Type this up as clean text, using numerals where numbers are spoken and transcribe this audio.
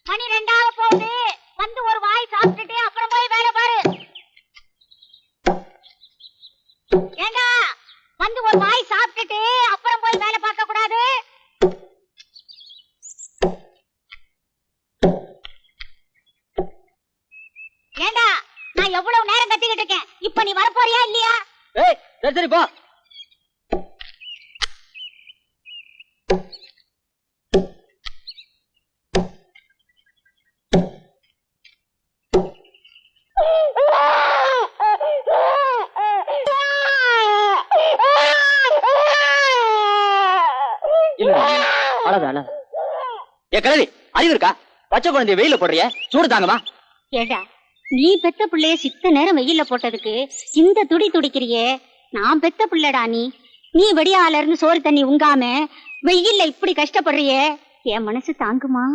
மணி 2 போகுது. வந்து ஒரு வாய் சாப்பிட்டுட்டு அப்புறம் போய் வேலை பாரு. ஏண்டா வந்து ஒரு வாய் சாப்பிட்டுட்டு அப்புறம் போய் வேலை பார்க்க கூடாது? ஏண்டா நான் எவ்வளவு நேரம் கத்திக்கிட்டு இருக்கேன், இப்ப நீ வரப்போறியா இல்லையா? ஏய் சரி சரி போ. அறிவு இருக்கா? பச்சை குழந்தைய வெயில போடுறிய, சூடு தாங்கம்மா. ஏடா நீ பெத்த பிள்ளைய சித்த நேரம் வெயில போட்டதுக்கு இந்த துடி துடிக்கிறியே. நான் பெத்த பிள்ளைடா நீ வெடியால இருந்து சோறு தண்ணி உங்காம வெயில்ல இப்படி கஷ்டப்படுறியே, என் மனசு தாங்குமா?